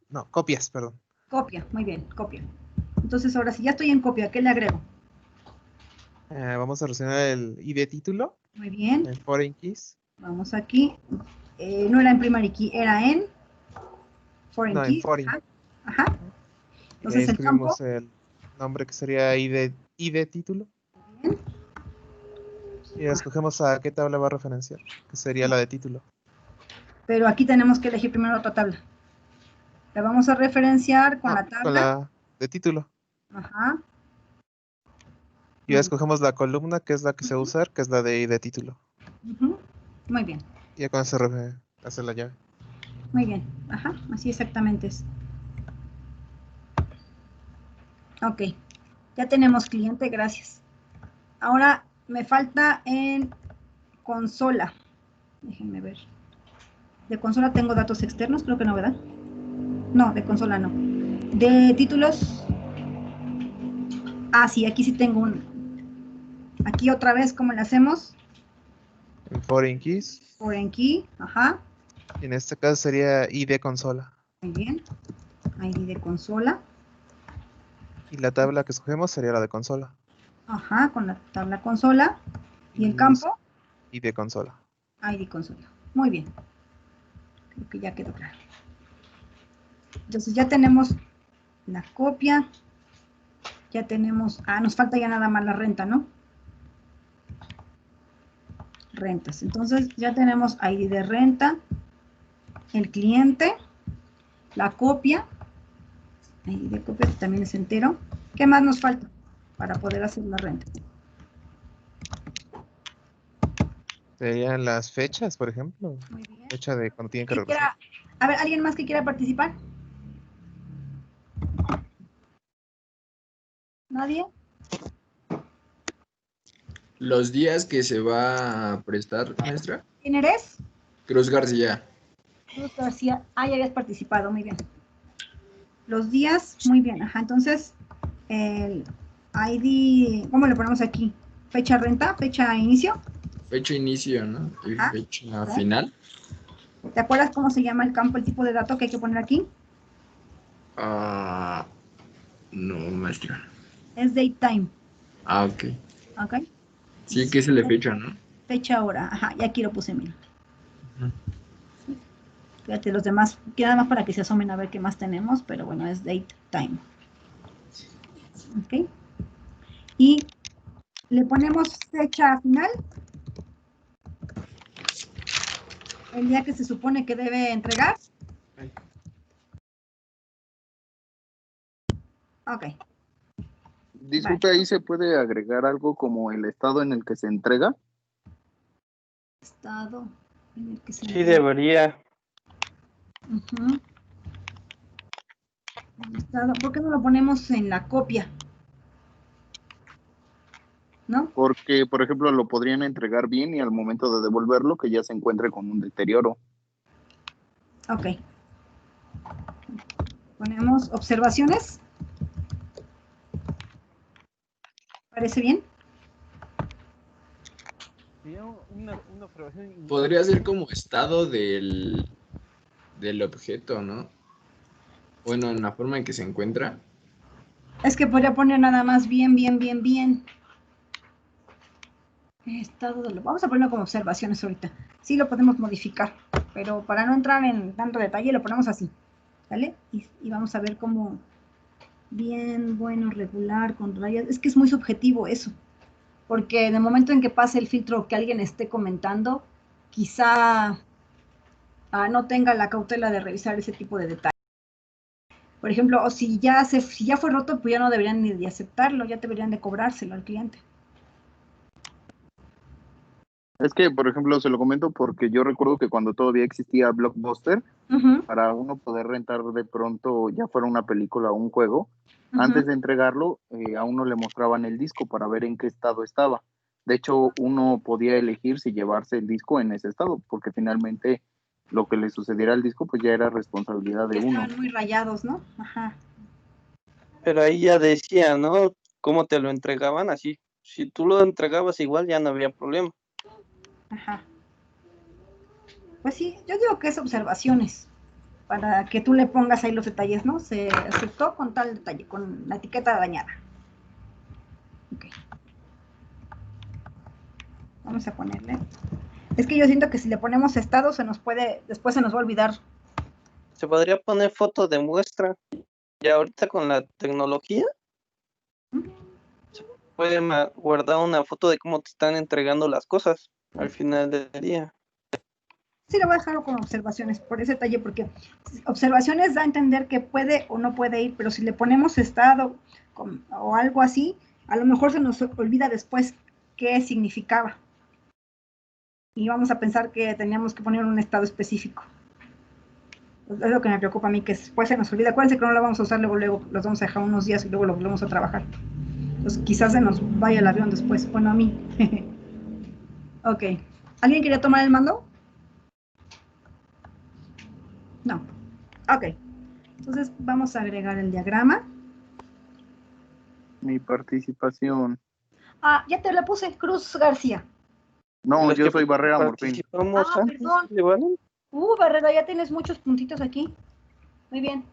No, copias, perdón. Copia, muy bien, copia. Entonces, ahora si ya estoy en copia, ¿qué le agrego? Vamos a relacionar el ID título, Muy bien, el foreign keys. vamos aquí. No era en primary key, era en foreign No, en key. foreign. Ajá, ajá. Y ahí Entonces el campo. escribimos el nombre que sería ID título. Bien. Y escogemos a qué tabla va a referenciar, que sería la de título. Pero aquí tenemos que elegir primero otra tabla. La vamos a referenciar con la tabla. Con la de título. Ajá. Y ya escogemos la columna, que es la que se va a usar, que es la de título. Ujú. Muy bien, Y ya con eso hacer la llave. muy bien. Ajá, así exactamente es. Ok, ya tenemos cliente, gracias. Ahora me falta en consola. Déjenme ver. De consola tengo datos externos, creo que no, ¿verdad? No, de consola no. De títulos. Ah, sí, aquí sí tengo un. Aquí otra vez, ¿cómo le hacemos? En Foreign Keys. Foreign key, ajá. Y en este caso sería ID consola. Muy bien. ID de consola. Y la tabla que escogemos sería la de consola. Ajá, con la tabla consola. Y el campo. ID consola. ID consola. Muy bien. Creo que ya quedó claro. Entonces ya tenemos la copia. Ya tenemos. Ah, nos falta ya nada más la renta, ¿no? Rentas. Entonces ya tenemos ID de renta, el cliente, la copia, ID de copia que también es entero. ¿Qué más nos falta para poder hacer la renta? Serían las fechas, por ejemplo. Muy bien. Fecha de cuando tienen que ¿Quién regresar. a ver, ¿alguien más que quiera participar? ¿Nadie? Los días que se va a prestar, maestra. ¿Quién eres? Cruz García. Cruz García. Ah, ya habías participado, muy bien. Los días, muy bien. Ajá, entonces, el ID, ¿cómo le ponemos aquí? Fecha renta, fecha inicio. Fecha inicio, ¿no? Y Ajá. fecha final. ¿Te acuerdas cómo se llama el campo, el tipo de dato que hay que poner aquí? No, maestra. Es date time. Ok. ¿Ok? Sí, que es el de fecha, ¿no? Fecha, hora. Ajá, y aquí lo puse, mira. Sí. Fíjate, los demás, queda más para que se asomen a ver qué más tenemos, pero bueno, es date time. ¿Ok? Y le ponemos fecha final. El día que se supone que debe entregar. Ok. Disculpe, ahí se puede agregar algo como el estado en el que se entrega. Estado en el que se Sí, debería. Uh-huh. Estado, ¿por qué no lo ponemos en la copia? ¿No? Porque, por ejemplo, lo podrían entregar bien y al momento de devolverlo que ya se encuentre con un deterioro. Ok. Ponemos observaciones. ¿Parece bien? Una observación. Podría ser como estado del objeto, ¿no? Bueno, en la forma en que se encuentra. Es que podría poner nada más bien. Estado de vamos a ponerlo como observaciones ahorita. Sí lo podemos modificar, pero para no entrar en tanto detalle lo ponemos así. ¿Vale? Y vamos a ver cómo bien, bueno, regular, con rayas. Es que es muy subjetivo eso. Porque en el momento en que pase el filtro que alguien esté comentando, quizá no tenga la cautela de revisar ese tipo de detalles. Por ejemplo, o si ya fue roto, pues ya no deberían ni de aceptarlo, ya deberían de cobrárselo al cliente. Es que, por ejemplo, se lo comento porque yo recuerdo que cuando todavía existía Blockbuster, para uno poder rentar de pronto, ya fuera una película o un juego, antes de entregarlo, a uno le mostraban el disco para ver en qué estado estaba. De hecho, uno podía elegir si llevarse el disco en ese estado, porque finalmente lo que le sucediera al disco, pues ya era responsabilidad de uno. Están muy rayados, ¿no? Ajá. Pero ahí ya decía, ¿no? Cómo te lo entregaban, así. Si tú lo entregabas igual, ya no había problema. Ajá. Pues sí, yo digo que es observaciones, para que tú le pongas ahí los detalles, ¿no? Se aceptó con tal detalle, con la etiqueta dañada. Ok. Vamos a ponerle. Es que yo siento que si le ponemos estado, después se nos va a olvidar. Se podría poner foto de muestra. Y ahorita con la tecnología, puede guardar una foto de cómo te están entregando las cosas al final del día. Sí, lo voy a dejar con observaciones por ese detalle, porque observaciones da a entender que puede o no puede ir, pero si le ponemos estado o algo así, a lo mejor se nos olvida después qué significaba. Y vamos a pensar que teníamos que poner un estado específico. Es lo que me preocupa a mí, que después se nos olvida. Acuérdense que no lo vamos a usar luego los vamos a dejar unos días y luego lo volvemos a trabajar. Entonces quizás se nos vaya el avión después. Bueno, a mí. Ok. ¿Alguien quería tomar el mando? No. Ok. Entonces vamos a agregar el diagrama. Mi participación. Ah, ya te la puse, Cruz García. No, Los yo que soy Barrera Morfín. participamos antes, perdón. ¿le valen? Barrera, ya tienes muchos puntitos aquí. Muy bien.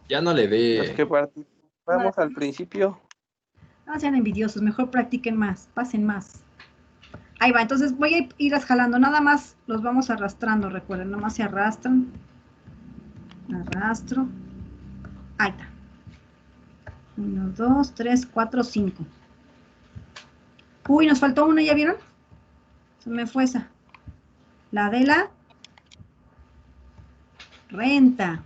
Ya no le Los que dé. participamos al principio. No sean envidiosos, mejor practiquen más, pasen más. Ahí va, entonces voy a irlas jalando, nada más los vamos arrastrando, recuerden, nada más se arrastran. Arrastro. Ahí está. 1, 2, 3, 4, 5. Uy, nos faltó una, ¿ya vieron? Se me fue esa. La de la renta.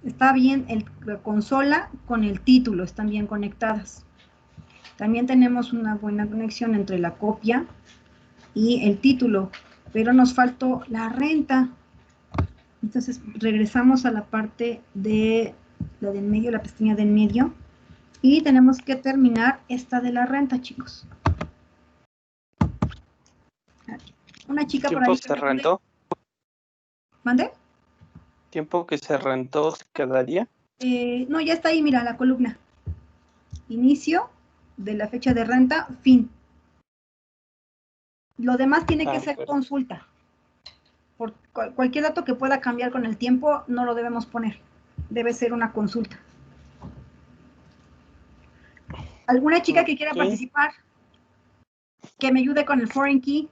Está bien la consola con el título, están bien conectadas. También tenemos una buena conexión entre la copia y el título, pero nos faltó la renta. Entonces regresamos a la parte de la del medio, la pestaña del medio, y tenemos que terminar esta de la renta, chicos. Una chica por ahí. ¿Tiempo que se rentó? ¿Mande? ¿Tiempo que se rentó se quedaría? No, ya está ahí, mira, la columna. Inicio de la fecha de renta, fin. Lo demás tiene que ser consulta. Por cualquier dato que pueda cambiar con el tiempo, no lo debemos poner. Debe ser una consulta. ¿Alguna chica que quiera participar? Que me ayude con el foreign key.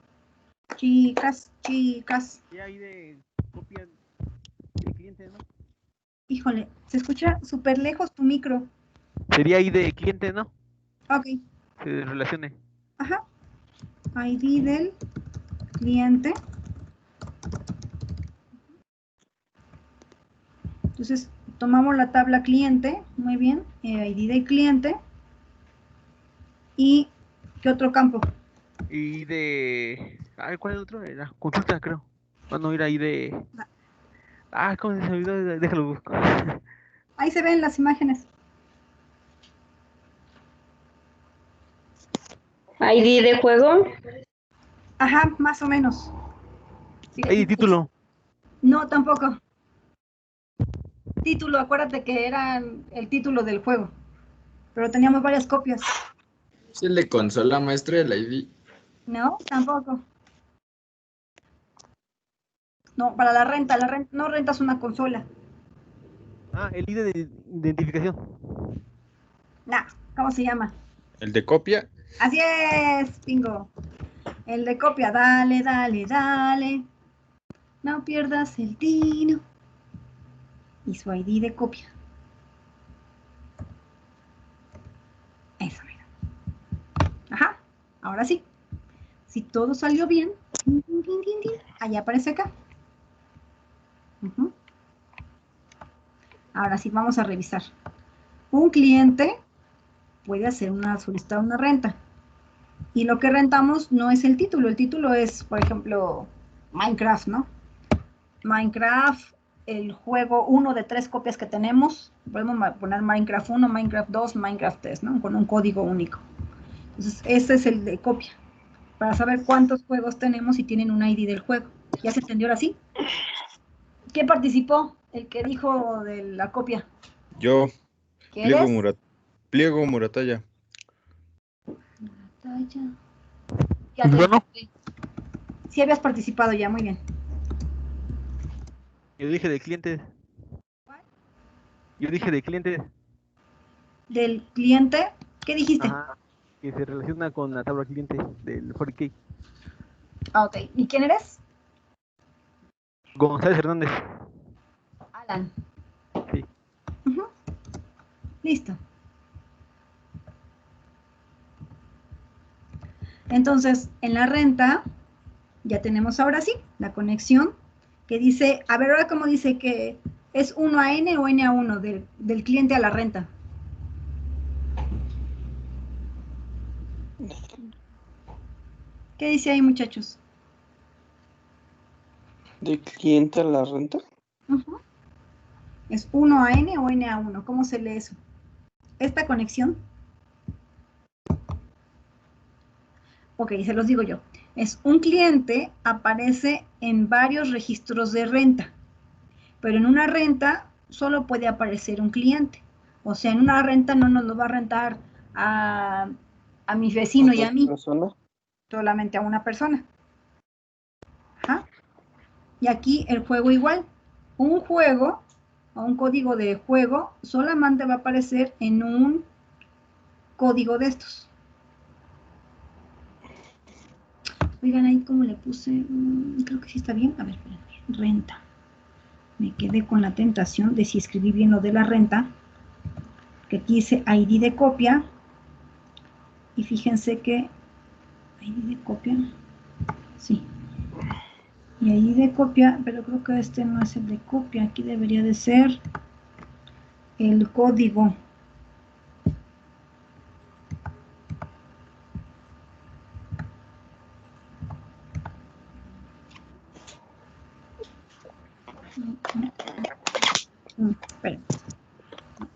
Chicas. ¿Qué hay de copia de cliente, no? Híjole, se escucha súper lejos tu micro. Sería ID de cliente, ¿no? Ok. Se relacione. Ajá. ID del cliente. Entonces, tomamos la tabla cliente. Muy bien. ID del cliente. ¿Y qué otro campo? Y de... ¿cuál es el otro? Era consulta, creo. Bueno, ir ahí de... ¿Cómo se me olvidó? Déjalo busco. Ahí se ven las imágenes. ID de juego. Ajá, más o menos. Ahí, título. No, tampoco. Título, acuérdate que era el título del juego. Pero teníamos varias copias. ¿Es el de consola, maestra, el ID? No, tampoco. No, para la renta no rentas una consola. El ID de identificación. No, ¿cómo se llama? ¿El de copia? Así es, bingo. El de copia, dale, dale, dale. No pierdas el tino. Y su ID de copia. Eso, mira. Ajá, ahora sí. Si todo salió bien, allá aparece acá. Ahora sí, vamos a revisar. Un cliente puede hacer solicitar una renta. Y lo que rentamos no es el título es, por ejemplo, Minecraft, ¿no? Minecraft, el juego, uno de 3 copias que tenemos, podemos poner Minecraft 1, Minecraft 2, Minecraft 3, ¿no? Con un código único. Entonces, ese es el de copia, para saber cuántos juegos tenemos y tienen un ID del juego. ¿Ya se entendió ahora sí? ¿Quién participó? El que dijo de la copia. Yo, ¿Qué eres? Pliego Muratalla. Ya te bueno. Sí habías participado ya, muy bien. Yo dije de cliente. Yo dije de cliente. ¿Del cliente? ¿Qué dijiste? Ajá, que se relaciona con la tabla cliente del 4K. Ok, ¿y quién eres? González Hernández. Alan. Sí. Listo. Entonces, en la renta, ya tenemos ahora sí la conexión que dice, a ver, ahora cómo dice que es 1 a N o N a 1 del cliente a la renta. ¿Qué dice ahí, muchachos? ¿De cliente a la renta? ¿Es 1 a N o N a 1? ¿Cómo se lee eso? Esta conexión. Ok, se los digo yo. Es un cliente, aparece en varios registros de renta, pero en una renta solo puede aparecer un cliente. O sea, en una renta no nos lo va a rentar a mi vecino y a mí. ¿Persona? Solamente a una persona. Ajá. Y aquí el juego igual. Un juego o un código de juego solamente va a aparecer en un código de estos. Oigan, ahí como le puse, creo que sí está bien. A ver, renta. Me quedé con la tentación de si escribí bien lo de la renta, que aquí dice ID de copia, y fíjense que ID de copia, sí, y ID de copia, pero creo que este no es el de copia, aquí debería de ser el código. Espera.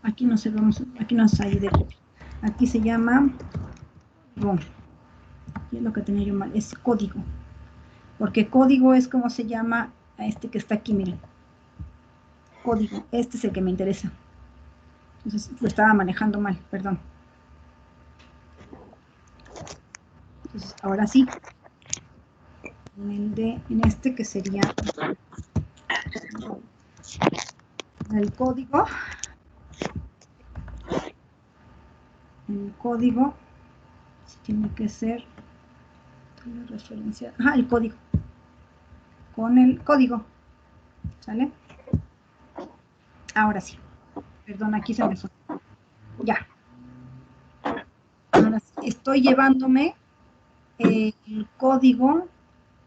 Aquí no se vamos, aquí no es ID de copia, aquí se llama aquí es lo que tenía yo mal, es código, porque código es como se llama a este que está aquí, miren, código, este es el que me interesa. Entonces lo estaba manejando mal, perdón. Entonces ahora sí, en este que sería el código, tiene que ser la referencia, el código, con el código, ¿sale? Ahora sí, perdón, aquí se me fue, ya. Ahora sí, estoy llevándome el código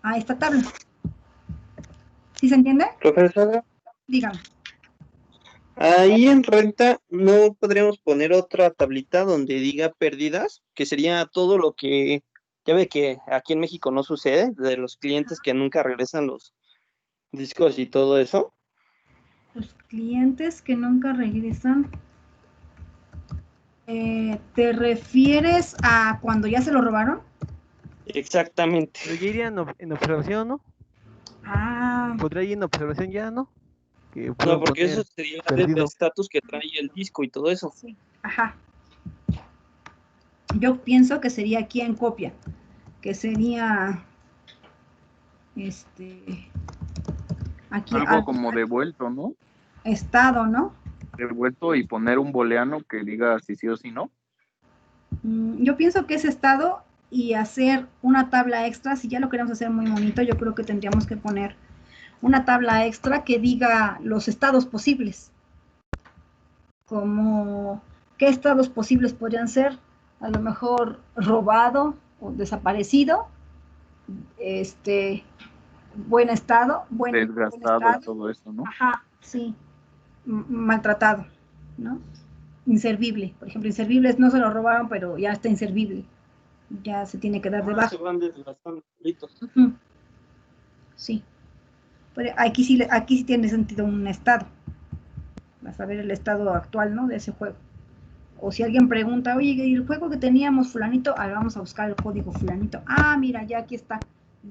a esta tabla. ¿Sí se entiende? Profesora, Dígame. ahí en renta no podríamos poner otra tablita donde diga pérdidas, que sería todo lo que, ya ve que aquí en México no sucede, de los clientes que nunca regresan los discos y todo eso. Los clientes que nunca regresan. ¿Te refieres a cuando ya se lo robaron? Exactamente. Pero ya iría en observación, ¿no? ¿Podría ir en observación ya, no? Que No, porque eso sería el estatus que trae el disco y todo eso. Sí. Ajá. Yo pienso que sería aquí en copia, que sería aquí algo como devuelto, ¿no? Estado, ¿no? Devuelto y poner un booleano que diga si sí o si no. Yo pienso que es estado y hacer una tabla extra, si ya lo queremos hacer muy bonito, yo creo que tendríamos que poner una tabla extra que diga los estados posibles. Como, ¿qué estados posibles podrían ser? A lo mejor robado o desaparecido, buen estado, desgastado buen estado, y todo eso, ¿no? Ajá, sí, maltratado, ¿no? Inservible, por ejemplo, inservibles no se lo robaron, pero ya está inservible, ya se tiene que dar de baja. Se van desgastando. Sí, pero aquí sí tiene sentido un estado, vas a ver el estado actual, ¿no? De ese juego. O si alguien pregunta, oye, el juego que teníamos fulanito, vamos a buscar el código fulanito. Mira, ya aquí está,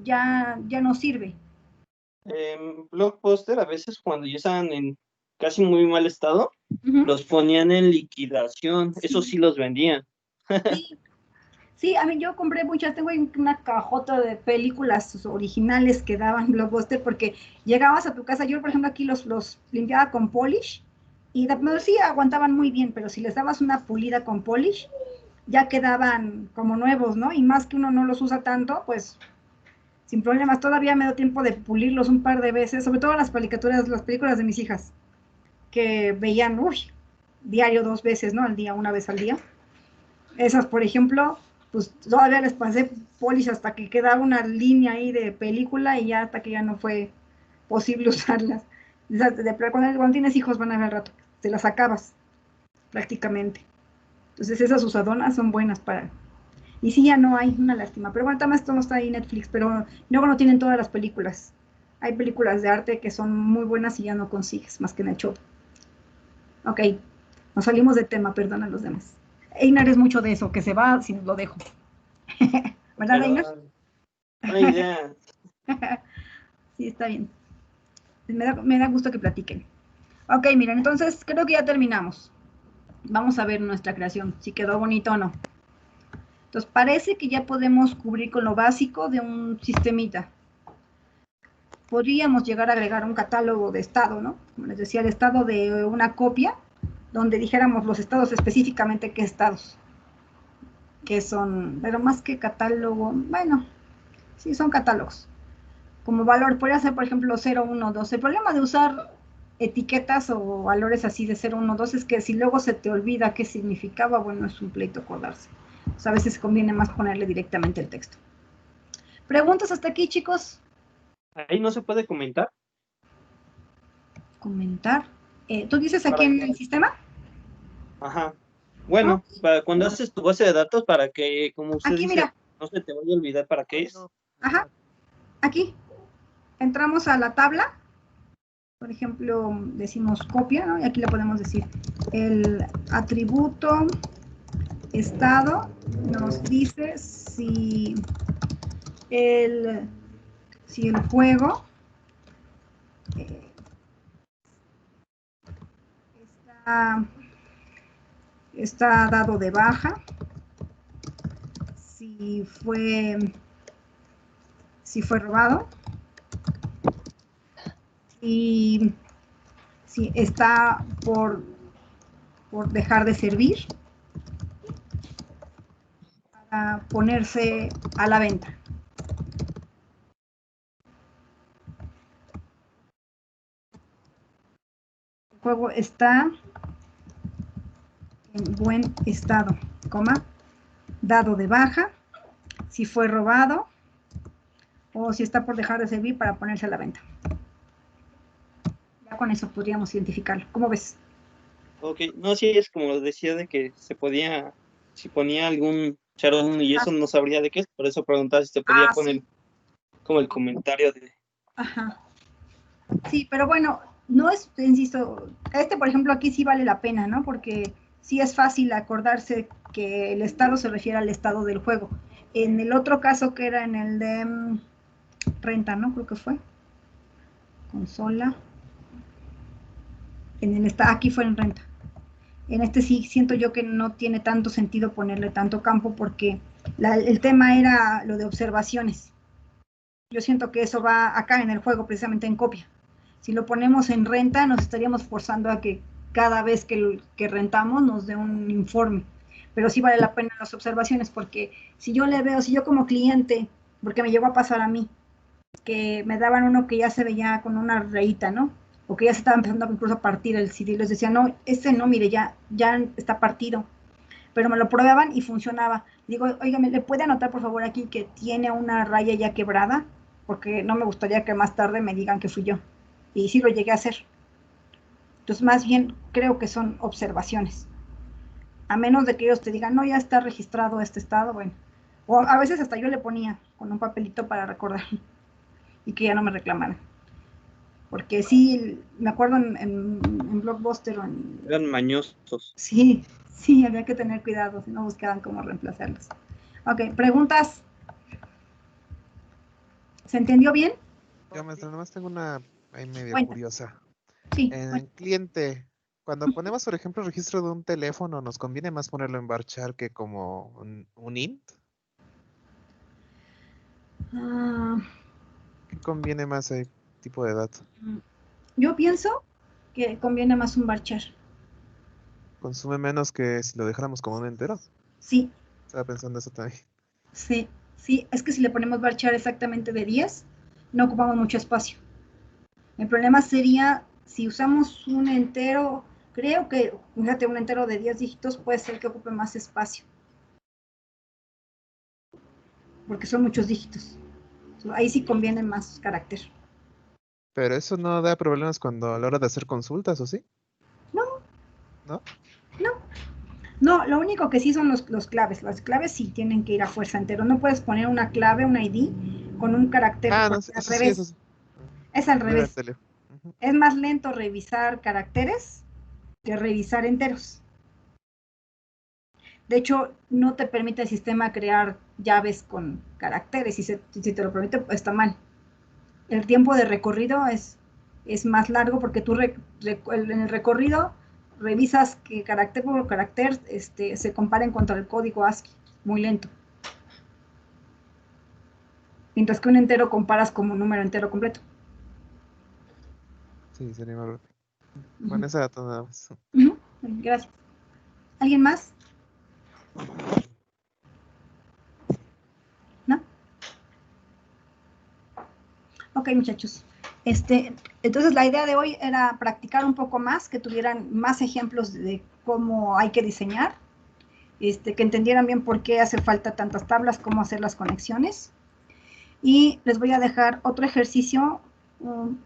ya no sirve. En Blockbuster, a veces cuando ya estaban en casi muy mal estado, los ponían en liquidación, eso sí los vendían. Sí, a mí yo compré muchas, tengo una cajota de películas originales que daban Blockbuster porque llegabas a tu casa, yo por ejemplo aquí los limpiaba con polish y sí aguantaban muy bien, pero si les dabas una pulida con polish, ya quedaban como nuevos, ¿no? Y más que uno no los usa tanto, pues sin problemas, todavía me dio tiempo de pulirlos un par de veces, sobre todo las películas de mis hijas, que veían, diario 2 veces, ¿no? Al día, una vez al día. Esas, por ejemplo, pues todavía les pasé polis hasta que quedaba una línea ahí de película y ya hasta que ya no fue posible usarlas. O sea, cuando tienes hijos van a ver al rato, te las acabas prácticamente. Entonces esas usadonas son buenas para... Y sí, ya no hay, una lástima. Pero bueno, también esto no está ahí en Netflix, pero luego no tienen todas las películas. Hay películas de arte que son muy buenas y ya no consigues, más que en el show. Ok, nos salimos de tema, perdón a los demás. Einar es mucho de eso, que se va si lo dejo. ¿Verdad, Einar? Buena idea. Sí, está bien. Me da gusto que platiquen. Ok, miren, entonces creo que ya terminamos. Vamos a ver nuestra creación, si quedó bonito o no. Entonces parece que ya podemos cubrir con lo básico de un sistemita. Podríamos llegar a agregar un catálogo de estado, ¿no? Como les decía, el estado de una copia, donde dijéramos los estados específicamente qué estados, que son, pero más que catálogo, bueno, sí son catálogos. Como valor, podría ser, por ejemplo, 0, 1, 2. El problema de usar etiquetas o valores así de 0, 1, 2 es que si luego se te olvida qué significaba, bueno, es un pleito acordarse. O sea, a veces conviene más ponerle directamente el texto. ¿Preguntas hasta aquí, chicos? Ahí no se puede comentar. Comentar. ¿Tú dices aquí en el sistema? Ajá. Bueno, para cuando haces tu base de datos, para que, como usted aquí, dice, mira. no se te vaya a olvidar para qué es. Ajá. Aquí. Entramos a la tabla. Por ejemplo, decimos copia, ¿no? Y aquí le podemos decir el atributo estado nos dice si el juego está dado de baja, si fue robado, y si está por dejar de servir, para ponerse a la venta. El juego está en buen estado, coma, dado de baja, si fue robado o si está por dejar de servir para ponerse a la venta. Ya con eso podríamos identificarlo. ¿Cómo ves? Ok, no, sí, es como decía de que se podía, si ponía algún charón y eso no sabría de qué es, por eso preguntaba si se podía poner sí, como el comentario de... Ajá. Sí, pero bueno, no es, insisto, por ejemplo, aquí sí vale la pena, ¿no? Porque sí es fácil acordarse que el estado se refiere al estado del juego. En el otro caso que era en el de renta, ¿no? Creo que fue. Consola. Aquí fue en renta. En este sí siento yo que no tiene tanto sentido ponerle tanto campo porque el tema era lo de observaciones. Yo siento que eso va acá en el juego, precisamente en copia. Si lo ponemos en renta, nos estaríamos forzando a que cada vez que rentamos nos dé un informe. Pero sí vale la pena las observaciones, porque si yo como cliente, porque me llegó a pasar a mí, que me daban uno que ya se veía con una rayita, ¿no? O que ya se estaba empezando incluso a partir el CD, les decía, no, no, mire, ya está partido. Pero me lo probaban y funcionaba. Digo, oiga, ¿me le puede anotar por favor aquí que tiene una raya ya quebrada? Porque no me gustaría que más tarde me digan que fui yo. Y sí lo llegué a hacer. Entonces, más bien creo que son observaciones. A menos de que ellos te digan, no, ya está registrado este estado, bueno. O a veces hasta yo le ponía con un papelito para recordar y que ya no me reclamaran. Porque sí, me acuerdo en Blockbuster o en... Eran mañosos. Sí, había que tener cuidado, si no buscaban cómo reemplazarlos. Ok, preguntas. ¿Se entendió bien? Yo, maestra, nomás tengo una ahí medio Cuenta. curiosa. Sí. En cliente, cuando ponemos, por ejemplo, registro de un teléfono, ¿nos conviene más ponerlo en varchar que como un int? ¿Qué conviene más ese tipo de dato? Yo pienso que conviene más un varchar. ¿Consume menos que si lo dejáramos como un entero? Sí. Estaba pensando eso también. Sí, es que si le ponemos varchar exactamente de 10, no ocupamos mucho espacio. El problema sería si usamos un entero, creo que, fíjate, un entero de 10 dígitos puede ser que ocupe más espacio. porque son muchos dígitos. Ahí sí conviene más carácter. Pero eso no da problemas cuando a la hora de hacer consultas, ¿o sí? No. ¿No? No, lo único que sí son los claves. Las claves sí tienen que ir a fuerza entero. No puedes poner una clave, un ID, con un carácter Ah, no, al eso sí, revés. eso sí. Es al No era el revés. teléfono. Ujú. Es más lento revisar caracteres que revisar enteros. De hecho, no te permite el sistema crear llaves con caracteres. Si te lo permite, está mal. El tiempo de recorrido es más largo porque tú en el recorrido revisas que carácter por carácter se comparen contra el código ASCII. Muy lento. Mientras que un entero comparas como un número entero completo. Sí, sería más rápido. Bueno, eso era todo nada más. Gracias. ¿Alguien más? ¿No? Ok, muchachos. Entonces la idea de hoy era practicar un poco más, que tuvieran más ejemplos de cómo hay que diseñar, que entendieran bien por qué hace falta tantas tablas, cómo hacer las conexiones. Y les voy a dejar otro ejercicio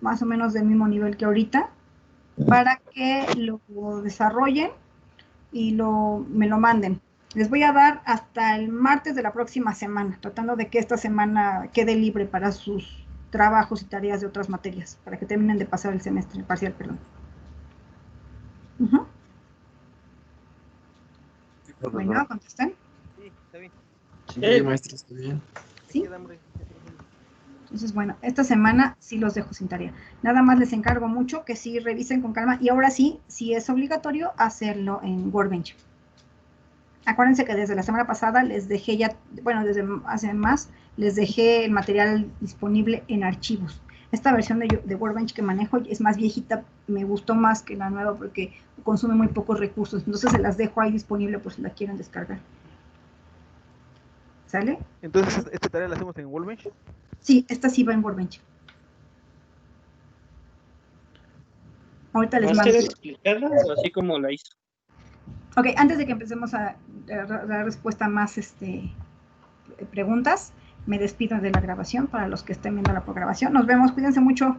más o menos del mismo nivel que ahorita, para que lo desarrollen y me lo manden. Les voy a dar hasta el martes de la próxima semana, tratando de que esta semana quede libre para sus trabajos y tareas de otras materias, para que terminen de pasar el semestre, el parcial, perdón. Bueno, ¿contestan? Sí, está bien. Sí, maestro, está bien. ¿Sí? Entonces, bueno, esta semana sí los dejo sin tarea. Nada más les encargo mucho que sí revisen con calma y ahora sí, si es obligatorio, hacerlo en Workbench. Acuérdense que desde la semana pasada les dejé ya, bueno, desde hace más, les dejé el material disponible en archivos. Esta versión de Workbench que manejo es más viejita, me gustó más que la nueva porque consume muy pocos recursos, entonces se las dejo ahí disponible por si la quieren descargar. ¿Sale? Entonces, ¿esta tarea la hacemos en Workbench? Sí, esta sí va en Workbench. Ahorita les mando. ¿Explicarla o así como la hizo? Ok, antes de que empecemos a dar respuesta a más preguntas, me despido de la grabación para los que estén viendo la grabación. Nos vemos, cuídense mucho.